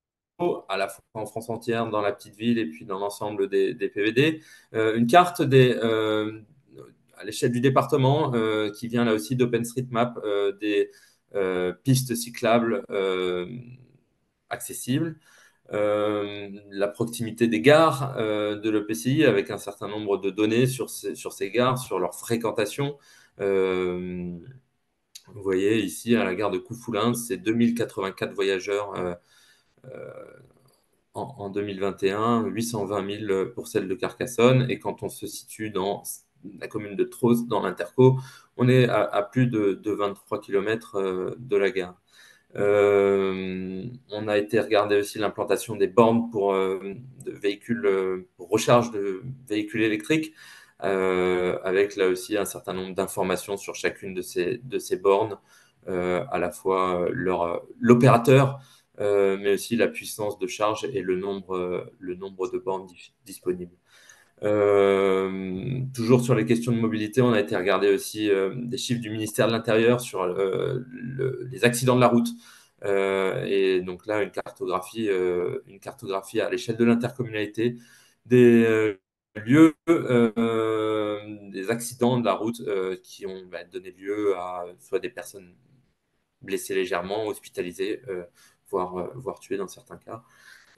à la fois en France entière, dans la petite ville et puis dans l'ensemble des PVD. Une carte à l'échelle du département, qui vient là aussi d'OpenStreetMap, des pistes cyclables accessibles, la proximité des gares de l'EPCI avec un certain nombre de données sur ces gares, sur leur fréquentation. Vous voyez ici à la gare de Coufoulins, c'est 2084 voyageurs en 2021, 820 000 pour celle de Carcassonne. Et quand on se situe dans la commune de Tros, dans l'Interco, On est à plus de 23 km de la gare. On a été regarder aussi l'implantation des bornes de véhicules, pour recharge de véhicules électriques, avec là aussi un certain nombre d'informations sur chacune de ces bornes, à la fois l'opérateur, mais aussi la puissance de charge et le nombre de bornes disponibles. Toujours sur les questions de mobilité, on a été regarder aussi des chiffres du ministère de l'Intérieur sur les accidents de la route. Et donc là, une cartographie à l'échelle de l'intercommunalité des lieux, des accidents de la route qui ont donné lieu à soit des personnes blessées légèrement, hospitalisées, voire tuées dans certains cas,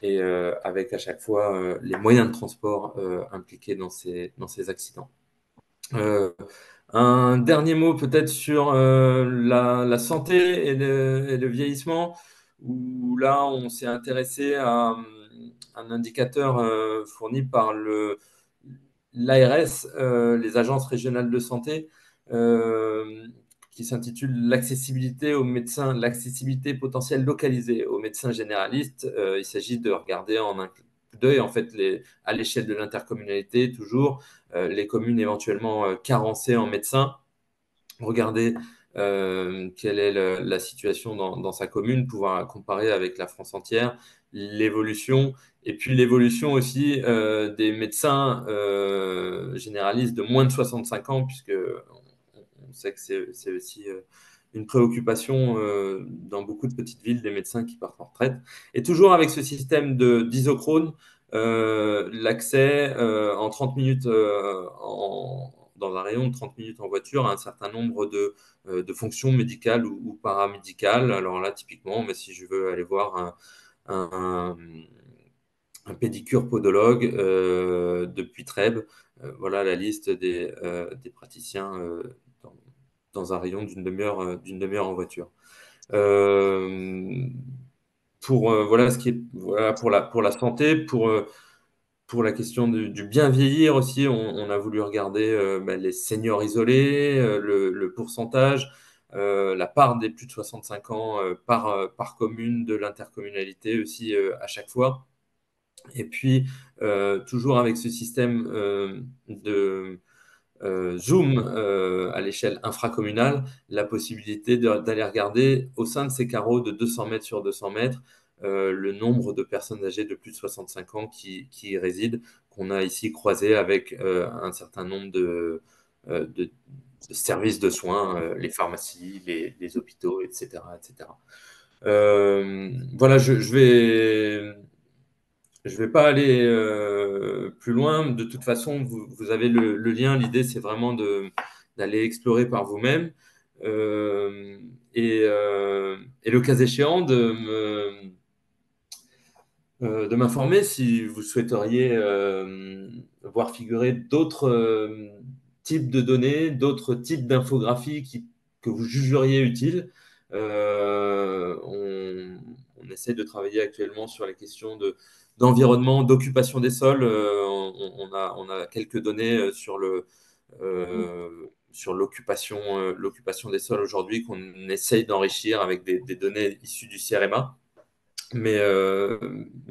et avec à chaque fois les moyens de transport impliqués dans ces accidents. Un dernier mot peut-être sur la santé et le vieillissement, où là on s'est intéressé à un indicateur fourni par l'ARS, les agences régionales de santé, qui s'intitule l'accessibilité aux médecins, l'accessibilité potentielle localisée aux médecins généralistes. Il s'agit de regarder en un coup d'œil, en fait, à l'échelle de l'intercommunalité, toujours, les communes éventuellement carencées en médecins, regarder quelle est la situation dans sa commune, pouvoir la comparer avec la France entière, l'évolution, et puis l'évolution aussi des médecins généralistes de moins de 65 ans, puisque on sait que c'est aussi une préoccupation dans beaucoup de petites villes, des médecins qui partent en retraite. Et toujours avec ce système d'isochrone, l'accès en 30 minutes dans un rayon de 30 minutes en voiture à un certain nombre de fonctions médicales ou paramédicales. Alors là, typiquement, mais si je veux aller voir un, un pédicure podologue depuis Trèbes, voilà la liste des praticiens dans un rayon d'une demi-heure en voiture. Voilà ce qui est voilà pour la santé, pour la question du bien vieillir aussi, on a voulu regarder les seniors isolés, le pourcentage, la part des plus de 65 ans par commune de l'intercommunalité aussi à chaque fois. Et puis, toujours avec ce système de Zoom à l'échelle infracommunale, la possibilité d'aller regarder au sein de ces carreaux de 200 mètres sur 200 mètres le nombre de personnes âgées de plus de 65 ans qui y résident, qu'on a ici croisé avec un certain nombre de services de soins, les pharmacies, les hôpitaux, etc. etc. Voilà, je vais pas aller plus loin. De toute façon, vous avez le lien. L'idée, c'est vraiment d'aller explorer par vous-même et le cas échéant de m'informer si vous souhaiteriez voir figurer d'autres types de données, d'autres types d'infographies que vous jugeriez utiles. On essaie de travailler actuellement sur les questions d'environnement, d'occupation des sols. On a quelques données sur l'occupation des sols aujourd'hui qu'on essaye d'enrichir avec des données issues du CRMA. Mais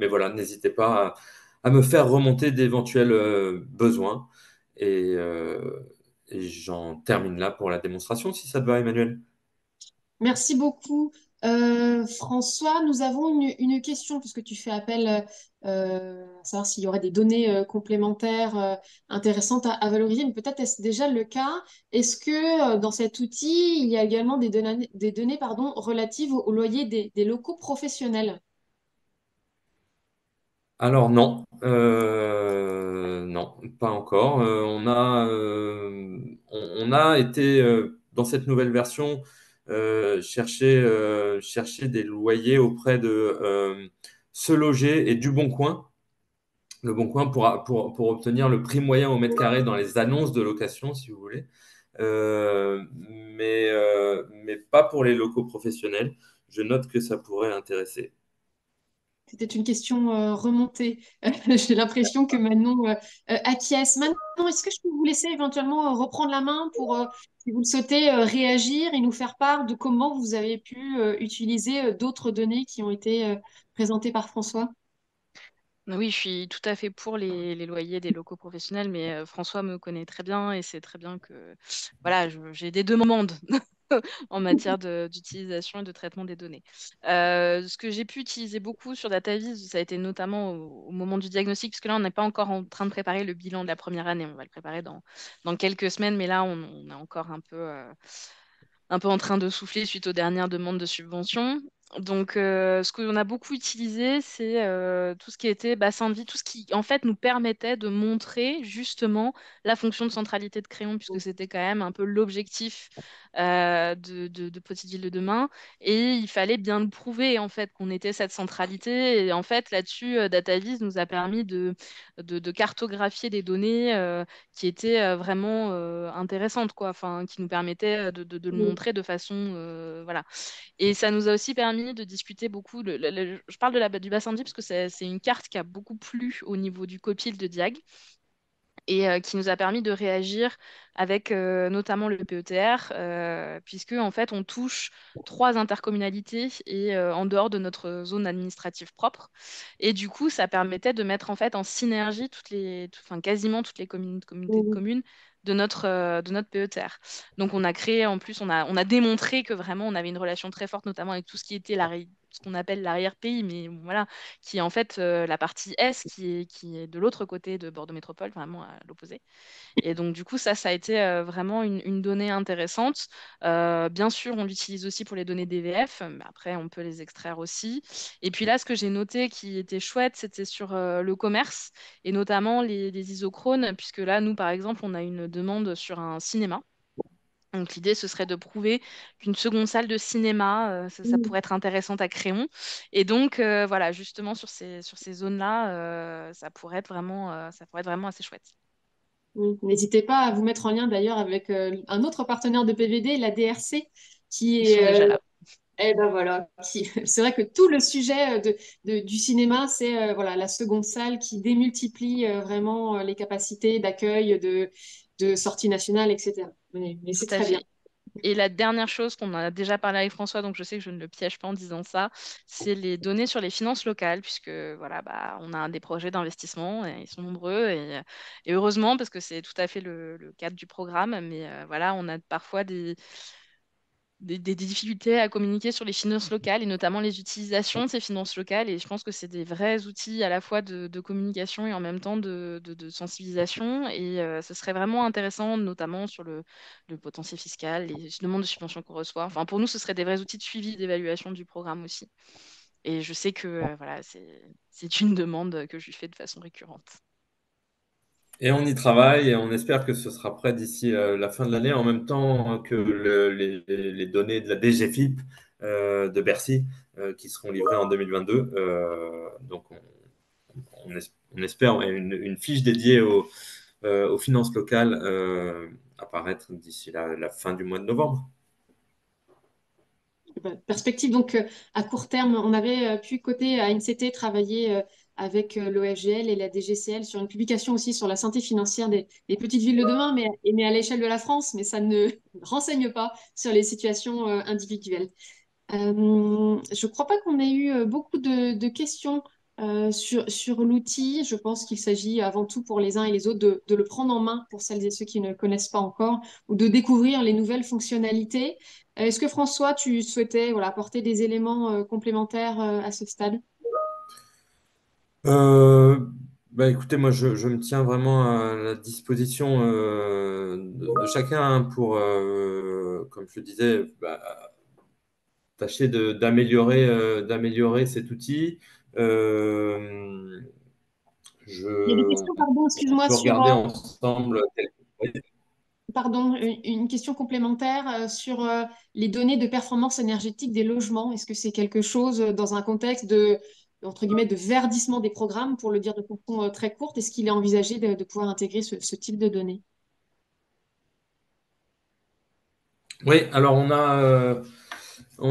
voilà, n'hésitez pas à me faire remonter d'éventuels besoins. Et, euh, et j'en termine là pour la démonstration, si ça te va, Emmanuel. Merci beaucoup. François, nous avons une question, puisque tu fais appel à savoir s'il y aurait des données complémentaires intéressantes à valoriser, mais peut-être est-ce déjà le cas. Est-ce que dans cet outil, il y a également des données pardon, relatives au loyer des locaux professionnels? Alors non, non, pas encore. On a été dans cette nouvelle version chercher des loyers auprès de Se Loger et Du Bon Coin. Le Bon Coin pour obtenir le prix moyen au mètre carré dans les annonces de location, si vous voulez. Mais pas pour les locaux professionnels. Je note que ça pourrait intéresser. C'était une question remontée. J'ai l'impression que Manon acquiesce. Manon, est-ce que je peux vous laisser éventuellement reprendre la main pour Si vous le souhaitez, réagir et nous faire part de comment vous avez pu utiliser d'autres données qui ont été présentées par François. Oui, je suis tout à fait pour les loyers des locaux professionnels, mais François me connaît très bien et c'est très bien que voilà, j'ai des demandes en matière d'utilisation et de traitement des données. Ce que j'ai pu utiliser beaucoup sur DataVis, ça a été notamment au moment du diagnostic, parce que là, on n'est pas encore en train de préparer le bilan de la première année. On va le préparer dans quelques semaines, mais là, on est encore un peu en train de souffler suite aux dernières demandes de subventions. Donc, ce qu'on a beaucoup utilisé, c'est tout ce qui était bassin de vie, tout ce qui, en fait, nous permettait de montrer justement la fonction de centralité de Crayon, puisque c'était quand même un peu l'objectif de Petite Ville de demain. Et il fallait bien le prouver, en fait, qu'on était cette centralité. Et en fait, là-dessus, DataVis nous a permis de cartographier des données qui étaient vraiment intéressantes, quoi, enfin, qui nous permettaient de le montrer de façon, voilà. Et ça nous a aussi permis de discuter beaucoup. Je parle du bassin de vie parce que c'est une carte qui a beaucoup plu au niveau du COPIL de Diag et qui nous a permis de réagir avec notamment le PETR, puisque en fait on touche trois intercommunalités et en dehors de notre zone administrative propre. Et du coup, ça permettait de mettre en fait en synergie enfin, quasiment toutes les communautés de Mhm. communes de notre PETR. Donc on a créé, en plus, on a démontré que vraiment on avait une relation très forte, notamment avec tout ce qui était ce qu'on appelle l'arrière-pays, mais bon, voilà, qui est en fait la partie Est, qui est de l'autre côté de Bordeaux Métropole, vraiment à l'opposé. Et donc, du coup, ça a été vraiment une donnée intéressante. Bien sûr, on l'utilise aussi pour les données DVF, mais après, on peut les extraire aussi. Et puis là, ce que j'ai noté qui était chouette, c'était sur le commerce, et notamment les isochrones, puisque là, nous, par exemple, on a une demande sur un cinéma. Donc l'idée, ce serait de prouver qu'une seconde salle de cinéma, ça Mhm. pourrait être intéressante à Créon. Et donc, voilà, justement, sur ces zones-là, ça pourrait être vraiment assez chouette. N'hésitez pas à vous mettre en lien d'ailleurs avec un autre partenaire de PVD, la DRC, qui Ils sont est déjà là. eh ben voilà, c'est vrai que tout le sujet du cinéma, c'est voilà, la seconde salle qui démultiplie vraiment les capacités d'accueil, de sortie nationale, etc. Mais Tout c'est à très bien. fait. Et la dernière chose qu'on a déjà parlé avec François, donc je sais que je ne le piège pas en disant ça, c'est les données sur les finances locales, puisque voilà, bah, on a des projets d'investissement et ils sont nombreux et heureusement parce que c'est tout à fait le cadre du programme, mais voilà, on a parfois des difficultés à communiquer sur les finances locales et notamment les utilisations de ces finances locales. Et je pense que c'est des vrais outils à la fois de communication et en même temps de sensibilisation. Et ce serait vraiment intéressant, notamment sur le potentiel fiscal, les demandes de subventions qu'on reçoit. Enfin, pour nous, ce serait des vrais outils de suivi, d'évaluation du programme aussi. Et je sais que voilà, c'est une demande que je lui fais de façon récurrente. Et on y travaille et on espère que ce sera prêt d'ici la fin de l'année, en même temps que les données de la DGFiP de Bercy qui seront livrées en 2022. Donc, on espère ouais, une fiche dédiée aux finances locales apparaître d'ici la fin du mois de novembre. Perspective, donc à court terme, on avait pu côté ANCT travailler avec l'OFGL et la DGCL sur une publication aussi sur la santé financière des petites villes de demain, mais à l'échelle de la France, mais ça ne renseigne pas sur les situations individuelles. Je ne crois pas qu'on ait eu beaucoup de questions sur l'outil. Je pense qu'il s'agit avant tout pour les uns et les autres de le prendre en main pour celles et ceux qui ne connaissent pas encore ou de découvrir les nouvelles fonctionnalités. Est-ce que François, tu souhaitais voilà, apporter des éléments complémentaires à ce stade? Euh, Bah écoutez, moi je me tiens vraiment à la disposition de chacun hein, pour, comme je le disais, bah, tâcher d'améliorer cet outil. Euh, Il y a des je, questions, pardon, on excuse-moi, peut sur, regarder ensemble. pardon, une question complémentaire sur les données de performance énergétique des logements. Est-ce que c'est quelque chose dans un contexte entre guillemets, de verdissement des programmes, pour le dire de façon très courte, est-ce qu'il est envisagé de pouvoir intégrer ce type de données? Oui, alors on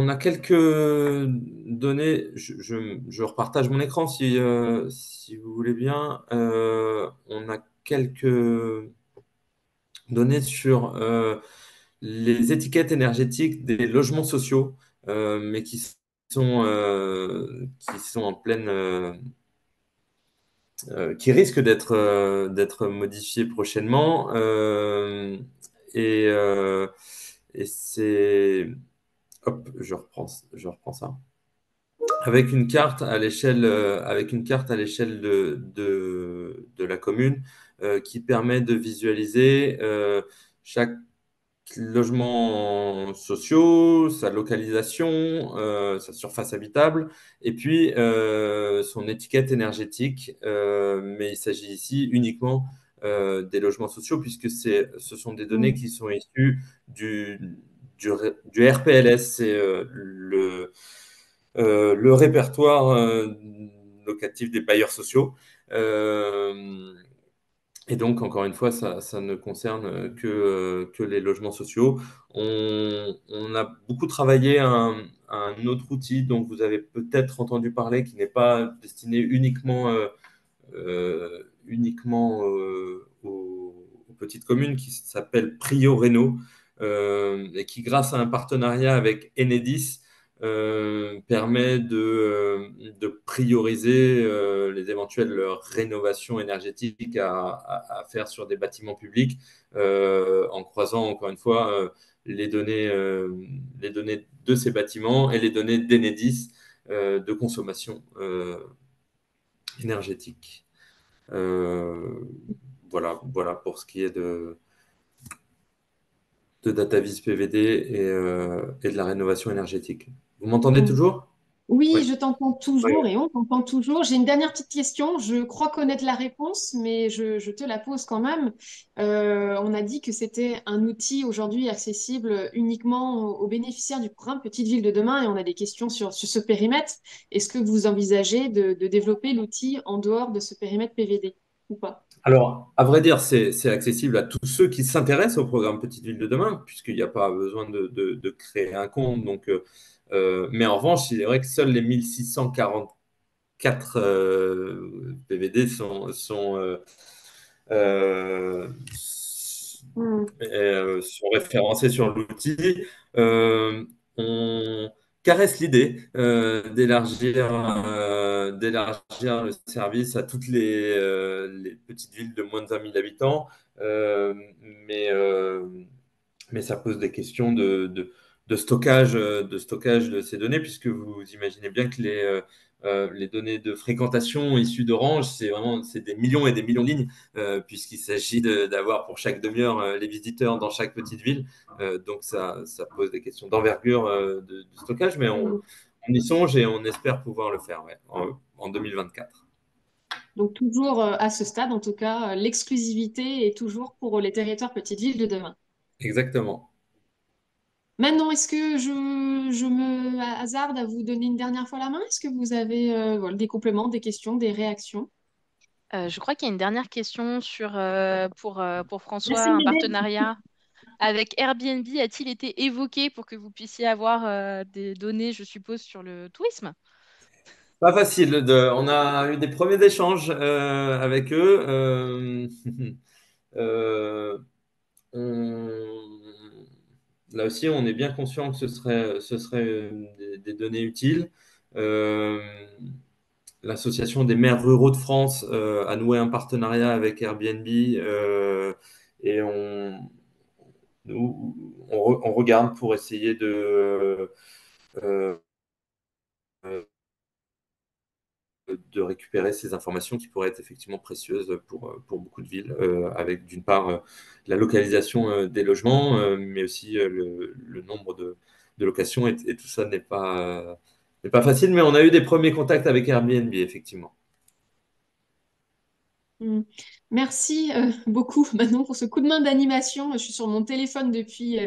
a quelques données. Je repartage mon écran si vous voulez bien. On a quelques données sur les étiquettes énergétiques des logements sociaux, mais qui sont en pleine, qui risquent d'être modifiées prochainement. Et, euh, et c'est, hop, je reprends ça. Avec une carte à l'échelle de la commune qui permet de visualiser chaque logements sociaux, sa localisation, sa surface habitable, et puis son étiquette énergétique. Mais il s'agit ici uniquement des logements sociaux, puisque ce sont des données Mm. qui sont issues du RPLS, c'est le répertoire locatif des bailleurs sociaux. Euh, et donc, encore une fois, ça ne concerne que les logements sociaux. On a beaucoup travaillé un autre outil dont vous avez peut-être entendu parler, qui n'est pas destiné uniquement aux petites communes, qui s'appelle Prio Réno, et qui, grâce à un partenariat avec Enedis, permet de prioriser les éventuelles rénovations énergétiques à faire sur des bâtiments publics, en croisant encore une fois les données de ces bâtiments et les données d'Enedis de consommation énergétique. Euh, voilà pour ce qui est de DataVis PVD et de la rénovation énergétique. Vous m'entendez Mm. toujours? Oui. Oui, je t'entends Oui. toujours et on t'entend toujours. J'ai une dernière petite question. Je crois connaître la réponse, mais je te la pose quand même. On a dit que c'était un outil aujourd'hui accessible uniquement aux bénéficiaires du programme Petite Ville de demain et on a des questions sur ce périmètre. Est-ce que vous envisagez de développer l'outil en dehors de ce périmètre PVD ou pas? Alors, à vrai dire, c'est accessible à tous ceux qui s'intéressent au programme Petite Ville de demain, puisqu'il n'y a pas besoin de créer un compte. Mais en revanche, il est vrai que seuls les 1644 PVD euh, Mm. sont référencés sur l'outil. On caresse l'idée d'élargir le service à toutes les petites villes de moins de 20 000 habitants. Euh, mais, euh, mais ça pose des questions de stockage de ces données, puisque vous imaginez bien que les données de fréquentation issues d'Orange, c'est des millions et des millions de lignes, puisqu'il s'agit d'avoir pour chaque demi-heure les visiteurs dans chaque petite ville. Donc ça pose des questions d'envergure de stockage, mais Mm. on y songe et on espère pouvoir le faire, ouais, en 2024. Donc toujours à ce stade, en tout cas, l'exclusivité est toujours pour les territoires Petite Ville de demain. Exactement. Maintenant, est-ce que je me hasarde à vous donner une dernière fois la main? Est-ce que vous avez voilà, des compléments, des questions, des réactions? Je crois qu'il y a une dernière question pour François. Merci de Un m'aider. partenariat avec Airbnb a-t-il été évoqué pour que vous puissiez avoir des données, je suppose, sur le tourisme? Pas facile. On a eu des premiers échanges avec eux. Euh, on- Là aussi, on est bien conscient que ce serait des données utiles. Euh, L'Association des maires ruraux de France a noué un partenariat avec Airbnb et on regarde pour essayer euh, de récupérer ces informations qui pourraient être effectivement précieuses pour beaucoup de villes, avec d'une part la localisation des logements, mais aussi le nombre de locations, et tout ça n'est pas facile, mais on a eu des premiers contacts avec Airbnb, effectivement. Mm. Merci beaucoup Manon pour ce coup de main d'animation. Je suis sur mon téléphone depuis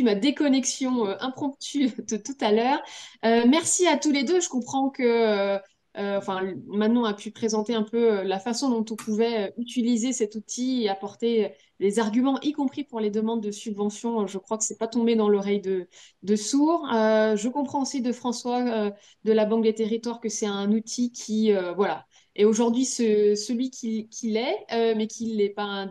ma déconnexion impromptue de tout à l'heure. Merci à tous les deux. Je comprends que enfin, Manon a pu présenter un peu la façon dont on pouvait utiliser cet outil et apporter les arguments, y compris pour les demandes de subventions. Je crois que c'est pas tombé dans l'oreille de sourds. Je comprends aussi de François de la Banque des Territoires que c'est un outil qui voilà Et aujourd'hui, celui qu'il est, mais qu'il n'est pas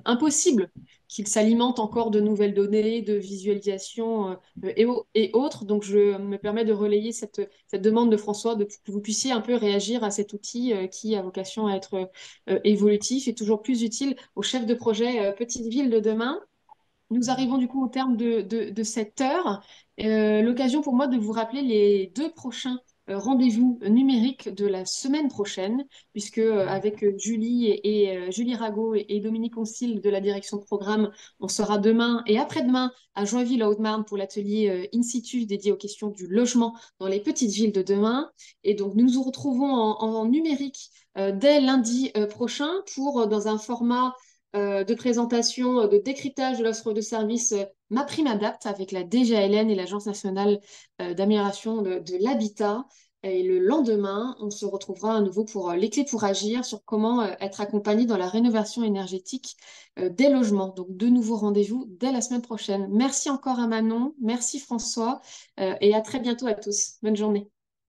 impossible, qu'il s'alimente encore de nouvelles données, de visualisation et autres. Donc, je me permets de relayer cette demande de François, que vous puissiez un peu réagir à cet outil qui a vocation à être évolutif et toujours plus utile aux chefs de projet Petite Ville de demain. Nous arrivons du coup au terme de cette heure. L'occasion pour moi de vous rappeler les deux prochains rendez-vous numériques de la semaine prochaine, puisque avec Julie Julie Rago et Dominique Oncil de la direction de programme, on sera demain et après-demain à Joinville-en-Haute-Marne pour l'atelier In situ dédié aux questions du logement dans les petites villes de demain. Et donc nous nous retrouvons en numérique dès lundi prochain pour dans un format de présentation, de décryptage de l'offre de service Ma Prime Adapt avec la DGALN et l'Agence nationale d'amélioration de l'habitat. Et le lendemain, on se retrouvera à nouveau pour les clés pour agir sur comment être accompagné dans la rénovation énergétique des logements. Donc, de nouveaux rendez-vous dès la semaine prochaine. Merci encore à Manon, merci François, et à très bientôt à tous. Bonne journée.